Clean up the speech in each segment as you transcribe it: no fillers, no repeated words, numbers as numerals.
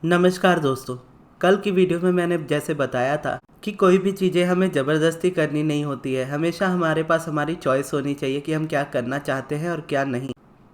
नमस्कार दोस्तों। कल की वीडियो में मैंने जैसे बताया था कि कोई भी चीज़ें हमें ज़बरदस्ती करनी नहीं होती है। हमेशा हमारे पास हमारी चॉइस होनी चाहिए कि हम क्या करना चाहते हैं और क्या नहीं।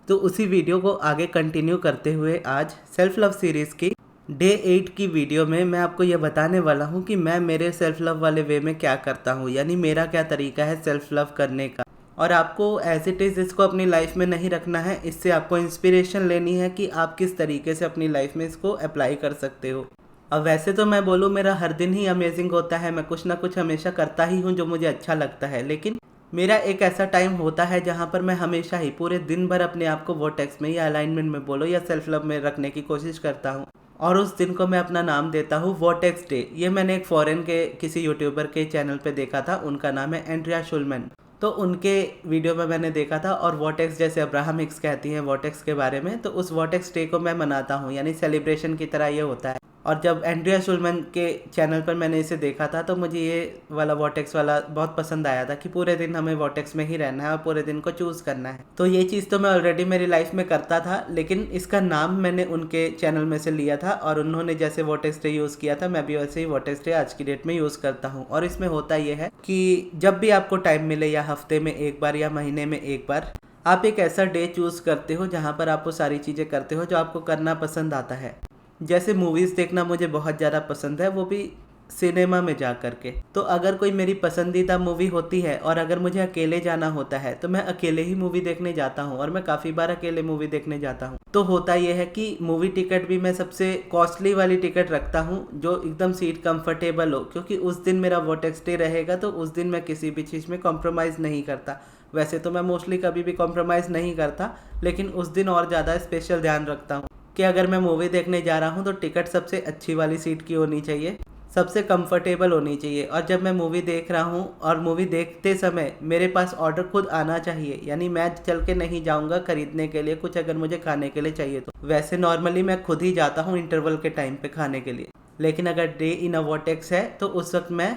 तो उसी वीडियो को आगे कंटिन्यू करते हुए आज सेल्फ लव सीरीज़ की डे 8 की वीडियो में मैं आपको ये बताने वाला हूँ कि मैं मेरे सेल्फ लव वाले वे में क्या करता हूँ, यानी मेरा क्या तरीका है सेल्फ लव करने का। और आपको एज इट इज़ इसको अपनी लाइफ में नहीं रखना है, इससे आपको इंस्पिरेशन लेनी है कि आप किस तरीके से अपनी लाइफ में इसको अप्लाई कर सकते हो। अब वैसे तो मैं बोलूँ मेरा हर दिन ही अमेजिंग होता है, मैं कुछ ना कुछ हमेशा करता ही हूँ जो मुझे अच्छा लगता है, लेकिन मेरा एक ऐसा टाइम होता है जहाँ पर मैं हमेशा ही पूरे दिन भर अपने आप को वर्टेक्स में या अलाइनमेंट में बोलो या सेल्फ लव में रखने की कोशिश करता हूँ। और उस दिन को मैं अपना नाम देता हूँ वर्टेक्स डे। ये मैंने एक फॉरेन के किसी यूट्यूबर के चैनल पे देखा था, उनका नाम है एंड्रिया शुलमैन। तो उनके वीडियो में मैंने देखा था और वर्टेक्स जैसे अब्राहम हिक्स कहती हैं वर्टेक्स के बारे में, तो उस वर्टेक्स डे को मैं मनाता हूँ, यानी सेलिब्रेशन की तरह ये होता है। और जब एंड्रिया शुलमैन के चैनल पर मैंने इसे देखा था तो मुझे ये वाला वर्टेक्स वाला बहुत पसंद आया था कि पूरे दिन हमें वर्टेक्स में ही रहना है और पूरे दिन को चूज़ करना है। तो ये चीज़ तो मैं ऑलरेडी मेरी लाइफ में करता था, लेकिन इसका नाम मैंने उनके चैनल में से लिया था और उन्होंने जैसे वर्टेक्स डे यूज़ किया था मैं भी वैसे ही वर्टेक्स डे आज की डेट में यूज़ करता हूँ। और इसमें होता ये है कि जब भी आपको टाइम मिले, या हफ्ते में एक बार या महीने में एक बार, आप एक ऐसा डे चूज़ करते हो जहाँ पर आप वो सारी चीज़ें करते हो जो आपको करना पसंद आता है। जैसे मूवीज़ देखना मुझे बहुत ज़्यादा पसंद है, वो भी सिनेमा में जा कर के। तो अगर कोई मेरी पसंदीदा मूवी होती है और अगर मुझे अकेले जाना होता है तो मैं अकेले ही मूवी देखने जाता हूँ, और मैं काफ़ी बार अकेले मूवी देखने जाता हूँ। तो होता यह है कि मूवी टिकट भी मैं सबसे कॉस्टली वाली टिकट रखता हूँ जो एकदम सीट कंफर्टेबल हो, क्योंकि उस दिन मेरा वर्टेक्स डे रहेगा तो उस दिन मैं किसी भी चीज़ में कॉम्प्रोमाइज़ नहीं करता। वैसे तो मैं मोस्टली कभी भी कॉम्प्रोमाइज़ नहीं करता, लेकिन उस दिन और ज़्यादा स्पेशल ध्यान रखता हूँ कि अगर मैं मूवी देखने जा रहा हूँ तो टिकट सबसे अच्छी वाली सीट की होनी चाहिए, सबसे कंफर्टेबल होनी चाहिए। और जब मैं मूवी देख रहा हूँ और मूवी देखते समय मेरे पास ऑर्डर खुद आना चाहिए, यानी मैं चल के नहीं जाऊँगा खरीदने के लिए कुछ, अगर मुझे खाने के लिए चाहिए तो। वैसे नॉर्मली मैं खुद ही जाता हूँ इंटरवल के टाइम पे खाने के लिए, लेकिन अगर डे इन अ वर्टेक्स है तो उस वक्त मैं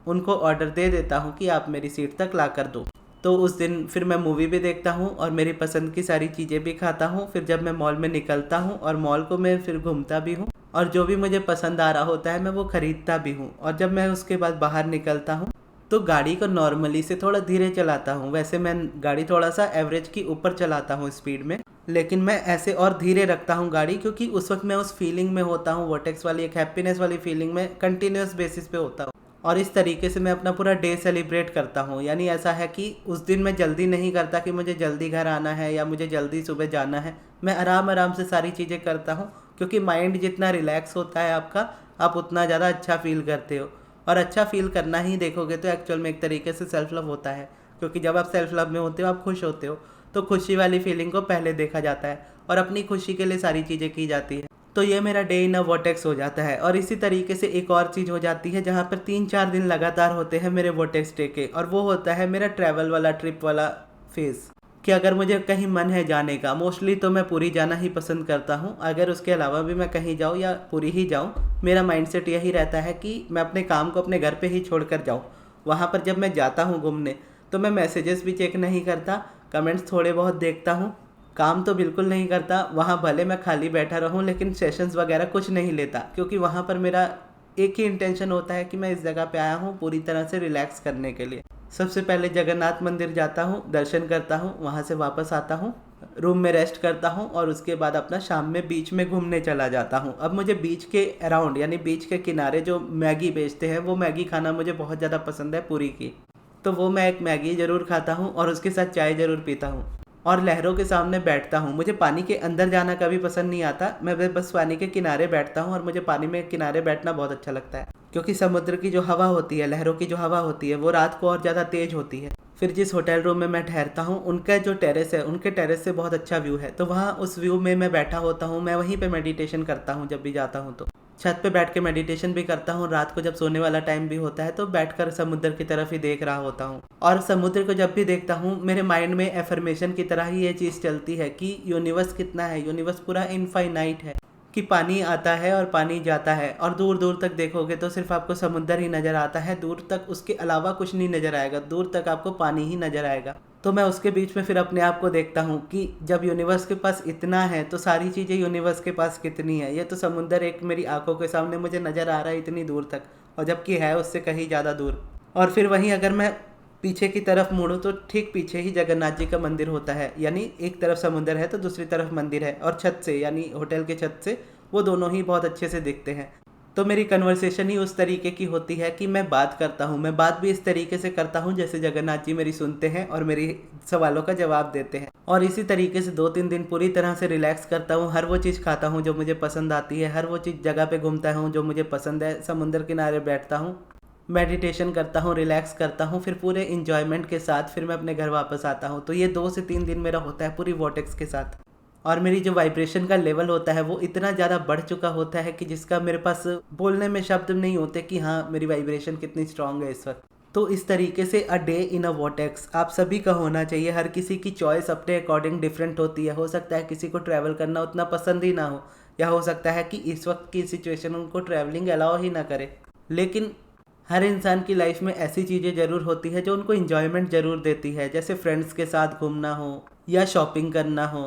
उनको ऑर्डर दे देता हूँ कि आप मेरी सीट तक ला कर दो। तो उस दिन फिर मैं मूवी भी देखता हूँ और मेरी पसंद की सारी चीज़ें भी खाता हूँ। फिर जब मैं मॉल में निकलता हूँ और मॉल को मैं फिर घूमता भी हूँ और जो भी मुझे पसंद आ रहा होता है मैं वो ख़रीदता भी हूँ। और जब मैं उसके बाद बाहर निकलता हूँ तो गाड़ी को नॉर्मली से थोड़ा धीरे चलाता हूँ। वैसे मैं गाड़ी थोड़ा सा एवरेज की ऊपर चलाता हूँ स्पीड में, लेकिन मैं ऐसे और धीरे रखता हूँ गाड़ी, क्योंकि उस वक्त मैं उस फीलिंग में होता हूँ, वर्टेक्स वाली एक हैप्पीनेस वाली फीलिंग में कंटिन्यूस बेसिस पे होता हूँ। और इस तरीके से मैं अपना पूरा डे सेलिब्रेट करता हूँ। यानी ऐसा है कि उस दिन मैं जल्दी नहीं करता कि मुझे जल्दी घर आना है या मुझे जल्दी सुबह जाना है। मैं आराम आराम से सारी चीज़ें करता हूँ, क्योंकि माइंड जितना रिलैक्स होता है आपका, आप उतना ज़्यादा अच्छा फील करते हो। और अच्छा फील करना ही देखोगे तो एक्चुअल में एक तरीके से सेल्फ लव होता है, क्योंकि जब आप सेल्फ लव में होते हो आप खुश होते हो, तो खुशी वाली फीलिंग को पहले देखा जाता है और अपनी खुशी के लिए सारी चीज़ें की जाती है। तो ये मेरा डे इन अ वर्टेक्स हो जाता है। और इसी तरीके से एक और चीज़ हो जाती है जहाँ पर 3-4 दिन लगातार होते हैं मेरे वर्टेक्स डे के, और वो होता है मेरा ट्रैवल वाला, ट्रिप वाला फेज़। कि अगर मुझे कहीं मन है जाने का, मोस्टली तो मैं पूरी जाना ही पसंद करता हूँ। अगर उसके अलावा भी मैं कहीं जाऊँ या पूरी ही जाऊँ, मेरा माइंडसेट यही रहता है कि मैं अपने काम को अपने घर पे ही छोड़ कर जाऊँ। वहाँ पर जब मैं जाता हूँ घूमने तो मैं मैसेजेस भी चेक नहीं करता, कमेंट्स थोड़े बहुत देखता हूँ, काम तो बिल्कुल नहीं करता। वहाँ भले मैं खाली बैठा रहूँ लेकिन सेशंस वगैरह कुछ नहीं लेता, क्योंकि वहाँ पर मेरा एक ही इंटेंशन होता है कि मैं इस जगह पे आया हूँ पूरी तरह से रिलैक्स करने के लिए। सबसे पहले जगन्नाथ मंदिर जाता हूँ, दर्शन करता हूँ, वहाँ से वापस आता हूँ, रूम में रेस्ट करता हूँ और उसके बाद अपना शाम में बीच में घूमने चला जाता हूँ। अब मुझे बीच के अराउंड यानी बीच के किनारे जो मैगी बेचते हैं वो मैगी खाना मुझे बहुत ज़्यादा पसंद है पूरी की। तो वो मैं एक मैगी ज़रूर खाता हूँ और उसके साथ चाय ज़रूर पीता हूँ और लहरों के सामने बैठता हूँ। मुझे पानी के अंदर जाना कभी पसंद नहीं आता, मैं बस पानी के किनारे बैठता हूँ और मुझे पानी में किनारे बैठना बहुत अच्छा लगता है, क्योंकि समुद्र की जो हवा होती है, लहरों की जो हवा होती है, वो रात को और ज़्यादा तेज़ होती है। फिर जिस होटल रूम में मैं ठहरता हूँ उनका जो टेरेस है, उनके टेरेस से बहुत अच्छा व्यू है, तो वहाँ उस व्यू में मैं बैठा होता हूँ। मैं वहीं पे मेडिटेशन करता हूँ, जब भी जाता हूँ तो छत पे बैठ के मेडिटेशन भी करता हूँ। रात को जब सोने वाला टाइम भी होता है तो बैठकर समुद्र की तरफ ही देख रहा होता हूँ। और समुद्र को जब भी देखता हूँ मेरे माइंड में एफर्मेशन की तरह ही ये चीज़ चलती है कि यूनिवर्स कितना है, यूनिवर्स पूरा इनफाइनाइट है, कि पानी आता है और पानी जाता है और दूर दूर तक देखोगे तो सिर्फ आपको समुद्र ही नज़र आता है, दूर तक उसके अलावा कुछ नहीं नज़र आएगा, दूर तक आपको पानी ही नज़र आएगा। तो मैं उसके बीच में फिर अपने आप को देखता हूँ कि जब यूनिवर्स के पास इतना है तो सारी चीज़ें यूनिवर्स के पास कितनी है। ये तो समुंदर एक मेरी आंखों के सामने मुझे नज़र आ रहा है इतनी दूर तक, और जबकि है उससे कहीं ज़्यादा दूर। और फिर वहीं अगर मैं पीछे की तरफ मुड़ूँ तो ठीक पीछे ही जगन्नाथ जी का मंदिर होता है, यानी एक तरफ समुंदर है तो दूसरी तरफ मंदिर है, और छत से यानी होटल के छत से वो दोनों ही बहुत अच्छे से दिखते हैं। तो मेरी कन्वर्सेशन ही उस तरीके की होती है कि मैं बात करता हूँ, मैं बात भी इस तरीके से करता हूँ जैसे जगन्नाथ जी मेरी सुनते हैं और मेरी सवालों का जवाब देते हैं। और इसी तरीके से 2-3 दिन पूरी तरह से रिलैक्स करता हूँ, हर वो चीज़ खाता हूँ जो मुझे पसंद आती है, हर वो चीज़ जगह पे घूमता हूँ जो मुझे पसंद है, समुंदर किनारे बैठता हूँ, मेडिटेशन करता हूँ, रिलैक्स करता हूँ, फिर पूरे इंजॉयमेंट के साथ फिर मैं अपने घर वापस आता हूँ। तो ये 2 से 3 दिन मेरा होता है पूरी वॉटेक्स के साथ। और मेरी जो वाइब्रेशन का लेवल होता है वो इतना ज़्यादा बढ़ चुका होता है कि जिसका मेरे पास बोलने में शब्द नहीं होते कि हाँ मेरी वाइब्रेशन कितनी स्ट्रांग है इस वक्त। तो इस तरीके से a day in a vortex आप सभी का होना चाहिए। हर किसी की चॉइस अपने अकॉर्डिंग डिफरेंट होती है। हो सकता है किसी को ट्रैवल करना उतना पसंद ही ना हो, या हो सकता है कि इस वक्त की सिचुएशन उनको ट्रैवलिंग अलाउ ही ना करे। लेकिन हर इंसान की लाइफ में ऐसी चीज़ें ज़रूर होती है जो उनको इन्जॉयमेंट ज़रूर देती है, जैसे फ्रेंड्स के साथ घूमना हो, या शॉपिंग करना हो,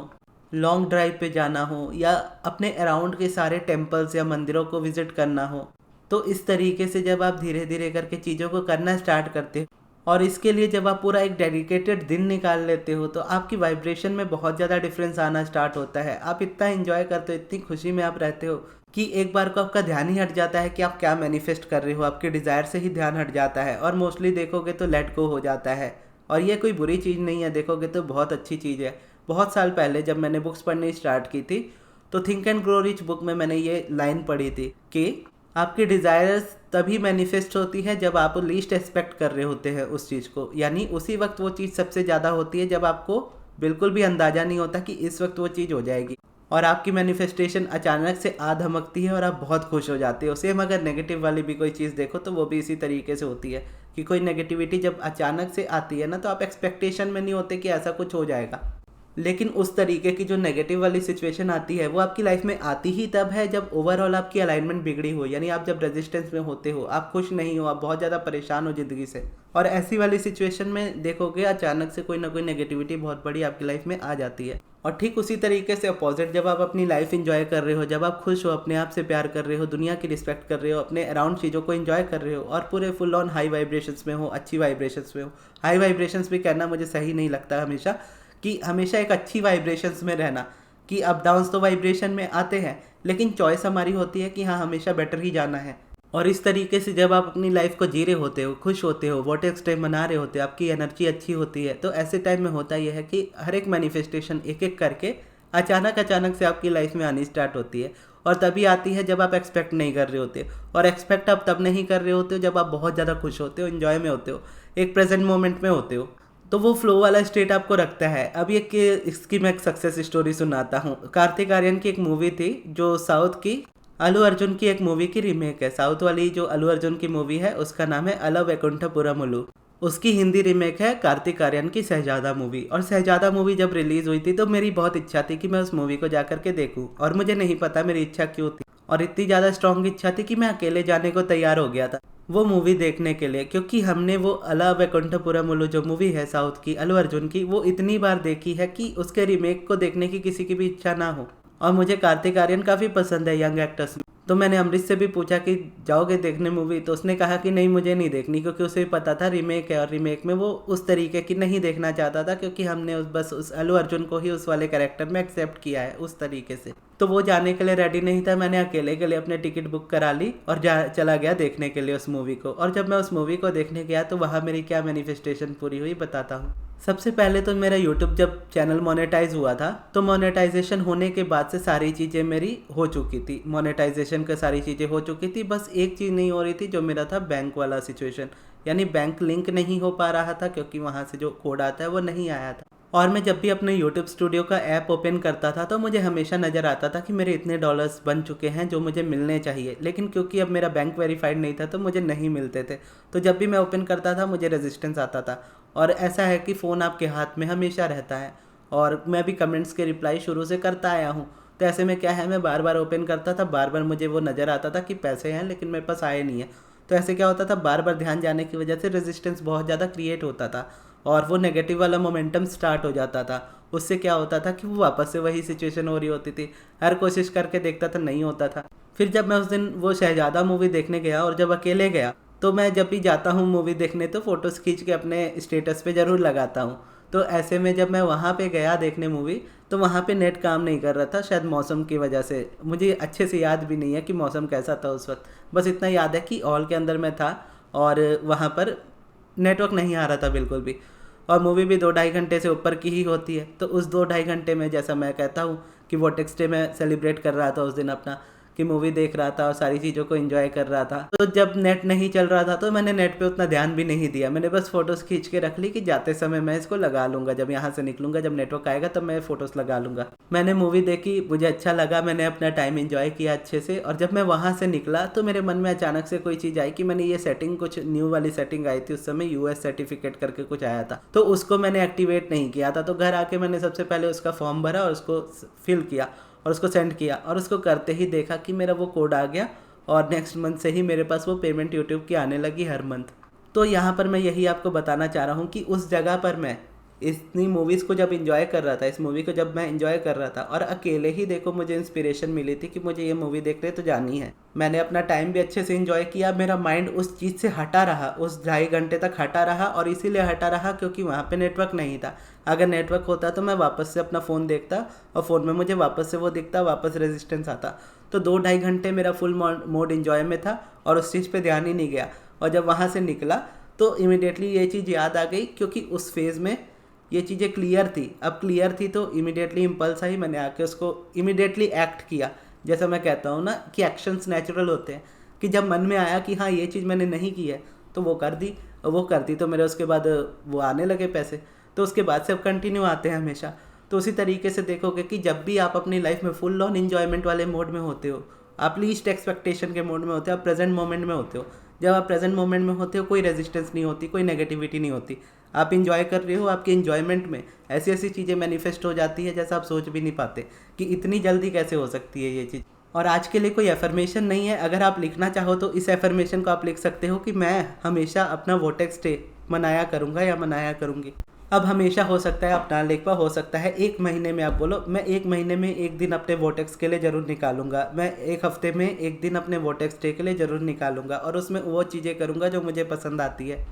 लॉन्ग ड्राइव पे जाना हो, या अपने अराउंड के सारे टेम्पल्स या मंदिरों को विज़िट करना हो। तो इस तरीके से जब आप धीरे धीरे करके चीज़ों को करना स्टार्ट करते हो, और इसके लिए जब आप पूरा एक डेडिकेटेड दिन निकाल लेते हो, तो आपकी वाइब्रेशन में बहुत ज़्यादा डिफरेंस आना स्टार्ट होता है। आप इतना एंजॉय करते हो, इतनी खुशी में आप रहते हो कि एक बार को आपका ध्यान ही हट जाता है कि आप क्या मैनिफेस्ट कर रहे हो, आपके डिज़ायर से ही ध्यान हट जाता है, और मोस्टली देखोगे तो लेट गो हो जाता है। और ये कोई बुरी चीज़ नहीं है, देखोगे तो बहुत अच्छी चीज़ है। बहुत साल पहले जब मैंने बुक्स पढ़नी स्टार्ट की थी, तो think and grow rich book में मैंने ये लाइन पढ़ी थी कि आपकी डिज़ायर्स तभी मैनिफेस्ट होती है जब आप लीस्ट एक्सपेक्ट कर रहे होते हैं उस चीज़ को, यानी उसी वक्त वो चीज़ सबसे ज़्यादा होती है जब आपको बिल्कुल भी अंदाज़ा नहीं होता कि इस वक्त वो चीज़ हो जाएगी, और आपकी मैनिफेस्टेशन अचानक से आ धमकती है और आप बहुत खुश हो जाते हो। सेम अगर नेगेटिव वाली भी कोई चीज़ देखो तो वो भी इसी तरीके से होती है कि कोई नेगेटिविटी जब अचानक से आती है ना, तो आप एक्सपेक्टेशन में नहीं होते कि ऐसा कुछ हो जाएगा। लेकिन उस तरीके की जो नेगेटिव वाली सिचुएशन आती है वो आपकी लाइफ में आती ही तब है जब ओवरऑल आपकी अलाइनमेंट बिगड़ी हो, यानी आप जब रेजिस्टेंस में होते हो, आप खुश नहीं हो, आप बहुत ज़्यादा परेशान हो ज़िंदगी से। और ऐसी वाली सिचुएशन में देखोगे अचानक से कोई ना कोई नेगेटिविटी बहुत बड़ी आपकी लाइफ में आ जाती है। और ठीक उसी तरीके से अपोजिट, जब आप अपनी लाइफ एंजॉय कर रहे हो, जब आप खुश हो, अपने आप से प्यार कर रहे हो, दुनिया की रिस्पेक्ट कर रहे हो, अपने अराउंड चीज़ों को एंजॉय कर रहे हो, और पूरे फुल ऑन हाई वाइब्रेशंस में हो, अच्छी वाइब्रेशंस में हो। हाई वाइब्रेशंस भी कहना मुझे सही नहीं लगता हमेशा, कि हमेशा एक अच्छी वाइब्रेशंस में रहना, कि अप डाउन्स तो वाइब्रेशन में आते हैं, लेकिन चॉइस हमारी होती है कि हाँ हमेशा बेटर ही जाना है। और इस तरीके से जब आप अपनी लाइफ को जी रहे होते हो, खुश होते हो, वॉटेक्स टाइम मना रहे होते हो, आपकी एनर्जी अच्छी होती है, तो ऐसे टाइम में होता यह है कि हर एक मैनिफेस्टेशन एक एक करके अचानक से आपकी लाइफ में आनी स्टार्ट होती है। और तभी आती है जब आप एक्सपेक्ट नहीं कर रहे होते, और एक्सपेक्ट आप तब नहीं कर रहे होते हो जब आप बहुत ज़्यादा खुश होते हो, एंजॉय में होते हो, एक प्रेजेंट मोमेंट में होते हो। तो वो फ्लो वाला स्टेट आपको रखता है। अब ये कि इसकी मैं एक सक्सेस स्टोरी सुनाता हूँ। कार्तिक आर्यन की एक मूवी थी जो साउथ की अल्लू अर्जुन की एक मूवी की रीमेक है। साउथ वाली जो अल्लू अर्जुन की मूवी है उसका नाम है अला वैकुंठपुरमुलु। उसकी हिंदी रीमेक है कार्तिक आर्यन की शहजादा मूवी। और शहजादा मूवी जब रिलीज हुई थी तो मेरी बहुत इच्छा थी कि मैं उस मूवी को जाकर के देखूं, और मुझे नहीं पता मेरी इच्छा क्यों थी, और इतनी ज़्यादा स्ट्रॉन्ग इच्छा थी कि मैं अकेले जाने को तैयार हो गया था वो मूवी देखने के लिए, क्योंकि हमने वो अला वैकुंठपुरमुलु जो मूवी है साउथ की अल्लू अर्जुन की, वो इतनी बार देखी है कि उसके रीमेक को देखने की किसी की भी इच्छा ना हो। और मुझे कार्तिक आर्यन काफ़ी पसंद है यंग एक्टर्स में। तो मैंने अमरीश से भी पूछा कि जाओगे देखने मूवी, तो उसने कहा कि नहीं मुझे नहीं देखनी, क्योंकि उसे पता था रीमेक है, और रीमेक में वो उस तरीके की नहीं देखना चाहता था, क्योंकि हमने बस उस अल्लू अर्जुन को ही उस वाले कैरेक्टर में एक्सेप्ट किया है उस तरीके से। तो वो जाने के लिए रेडी नहीं था। मैंने अकेले के लिए अपने टिकट बुक करा ली और चला गया देखने के लिए उस मूवी को। और जब मैं उस मूवी को देखने गया तो वहाँ मेरी क्या मैनिफेस्टेशन पूरी हुई बताता हूँ। सबसे पहले तो मेरा यूट्यूब जब चैनल मोनेटाइज हुआ था, तो मोनेटाइजेशन होने के बाद से सारी चीज़ें मेरी हो चुकी थी, मोनेटाइजेशन का सारी चीज़ें हो चुकी थी। बस एक चीज़ नहीं हो रही थी, जो मेरा था बैंक वाला सिचुएशन, यानी बैंक लिंक नहीं हो पा रहा था, क्योंकि वहाँ से जो कोड आता है वो नहीं आया था। और मैं जब भी अपने यूट्यूब स्टूडियो का ऐप ओपन करता था तो मुझे हमेशा नज़र आता था कि मेरे इतने डॉलर्स बन चुके हैं जो मुझे मिलने चाहिए, लेकिन क्योंकि अब मेरा बैंक वेरीफाइड नहीं था तो मुझे नहीं मिलते थे। तो जब भी मैं ओपन करता था मुझे रेजिस्टेंस आता था। और ऐसा है कि फ़ोन आपके हाथ में हमेशा रहता है, और मैं भी कमेंट्स के रिप्लाई शुरू से करता आया हूँ। तो ऐसे में क्या है, मैं बार बार ओपन करता था, बार बार मुझे वो नज़र आता था कि पैसे हैं, लेकिन मेरे पास आए नहीं है। तो ऐसे क्या होता था, बार बार ध्यान जाने की वजह से रेजिस्टेंस बहुत ज़्यादा क्रिएट होता था। और वो नेगेटिव वाला मोमेंटम स्टार्ट हो जाता था। उससे क्या होता था कि वो वापस से वही सिचुएशन हो रही होती थी। हर कोशिश करके देखता था, नहीं होता था। फिर जब मैं उस दिन वो शहजादा मूवी देखने गया और जब अकेले गया, तो मैं जब भी जाता हूँ मूवी देखने तो फ़ोटोज़ खींच के अपने स्टेटस पे ज़रूर लगाता हूँ। तो ऐसे में जब मैं वहाँ पे गया देखने मूवी, तो वहाँ पे नेट काम नहीं कर रहा था, शायद मौसम की वजह से। मुझे अच्छे से याद भी नहीं है कि मौसम कैसा था उस वक्त। बस इतना याद है कि हॉल के अंदर मैं था और वहाँ पर नेटवर्क नहीं आ रहा था बिल्कुल भी। और मूवी भी 2-2.5 घंटे से ऊपर की ही होती है। तो उस 2-2.5 घंटे में, जैसा मैं कहता हूँ कि वो टेक्स्ट डे मैं सेलिब्रेट कर रहा था उस दिन अपना, कि मूवी देख रहा था और सारी चीज़ों को एंजॉय कर रहा था। तो जब नेट नहीं चल रहा था तो मैंने नेट पे उतना ध्यान भी नहीं दिया। मैंने बस फ़ोटोज़ खींच के रख ली कि जाते समय मैं इसको लगा लूँगा, जब यहाँ से निकलूँगा, जब नेटवर्क आएगा तब मैं फ़ोटोज़ लगा लूँगा। मैंने मूवी देखी, मुझे अच्छा लगा, मैंने अपना टाइम एंजॉय किया अच्छे से। और जब मैं वहाँ से निकला तो मेरे मन में अचानक से कोई चीज़ आई कि मैंने ये सेटिंग, कुछ न्यू वाली सेटिंग आई थी उस समय, यूएस सर्टिफिकेट करके कुछ आया था, तो उसको मैंने एक्टिवेट नहीं किया था। तो घर आके मैंने सबसे पहले उसका फॉर्म भरा और उसको फिल किया और उसको सेंड किया। और उसको करते ही देखा कि मेरा वो कोड आ गया और नेक्स्ट मंथ से ही मेरे पास वो पेमेंट यूट्यूब की आने लगी हर मंथ। तो यहाँ पर मैं यही आपको बताना चाह रहा हूँ कि उस जगह पर मैं इतनी मूवीज़ को जब इंजॉय कर रहा था, इस मूवी को जब मैं इंजॉय कर रहा था और अकेले ही देखो मुझे इंस्पिरेशन मिली थी कि मुझे ये मूवी देखने तो जानी है। मैंने अपना टाइम भी अच्छे से इंजॉय किया, मेरा माइंड उस चीज़ से हटा रहा, उस 2.5 घंटे तक हटा रहा। और इसीलिए हटा रहा क्योंकि वहाँ पे नेटवर्क नहीं था। अगर नेटवर्क होता तो मैं वापस से अपना फ़ोन देखता और फ़ोन में मुझे वापस से वो दिखता, वापस रेजिस्टेंस आता। तो 2-2.5 घंटे मेरा फुल मोड इंजॉय में था और उस चीज़ पे ध्यान ही नहीं गया। और जब वहाँ से निकला तो इमिडिएटली ये चीज़ याद आ गई, क्योंकि उस फेज़ में ये चीज़ें क्लियर थी। अब क्लियर थी तो इमिडिएटली इम्पल्स आई, मैंने आके उसको इमिडिएटली एक्ट किया। जैसा मैं कहता हूँ ना कि एक्शंस नेचुरल होते हैं, कि जब मन में आया कि हाँ ये चीज़ मैंने नहीं की है तो वो कर दी। वो कर दी तो मेरे उसके बाद वो आने लगे पैसे। तो उसके बाद से अब कंटिन्यू आते हैं हमेशा। तो उसी तरीके से देखोगे कि जब भी आप अपनी लाइफ में फुल ऑन इन्जॉयमेंट वाले मोड में होते हो, आप लीस्ट एक्सपेक्टेशन के मोड में होते हो, आप प्रेजेंट मोमेंट में होते हो। जब आप प्रेजेंट मोमेंट में होते हो कोई रेजिस्टेंस नहीं होती, कोई नेगेटिविटी नहीं होती, आप इंजॉय कर रहे हो। आपके इंजॉयमेंट में ऐसी ऐसी चीज़ें मैनिफेस्ट हो जाती है जैसा आप सोच भी नहीं पाते कि इतनी जल्दी कैसे हो सकती है ये चीज़। और आज के लिए कोई एफर्मेशन नहीं है। अगर आप लिखना चाहो तो इस एफर्मेशन को आप लिख सकते हो कि मैं हमेशा अपना वोटेक्स डे मनाया करूँगा या मनाया करूँगी। अब हमेशा हो सकता है आप ना लिख पाओ, हो सकता है 1 महीने में आप बोलो मैं 1 महीने में 1 दिन अपने वोटेक्स के लिए ज़रूर निकालूंगा, मैं 1 हफ्ते में 1 दिन अपने वोटेक्स डे के लिए ज़रूर निकालूंगा और उसमें वो चीज़ें करूंगा जो मुझे पसंद आती है।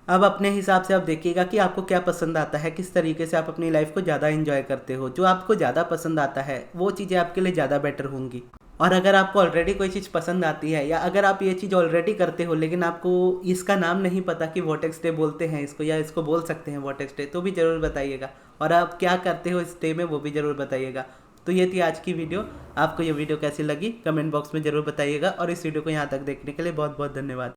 अब अपने हिसाब से आप देखिएगा कि आपको क्या पसंद आता है, किस तरीके से आप अपनी लाइफ को ज़्यादा एंजॉय करते हो। जो आपको ज़्यादा पसंद आता है वो चीज़ें आपके लिए ज़्यादा बेटर होंगी। और अगर आपको ऑलरेडी कोई चीज़ पसंद आती है या अगर आप ये चीज़ ऑलरेडी करते हो लेकिन आपको इसका नाम नहीं पता कि वोटेक्स डे बोलते हैं इसको या इसको बोल सकते हैं वोटेक्स डे, तो भी ज़रूर बताइएगा। और आप क्या करते हो इस डे में वो भी ज़रूर बताइएगा। तो ये थी आज की वीडियो। आपको ये वीडियो कैसी लगी कमेंट बॉक्स में ज़रूर बताइएगा और इस वीडियो को यहाँ तक देखने के लिए बहुत बहुत धन्यवाद।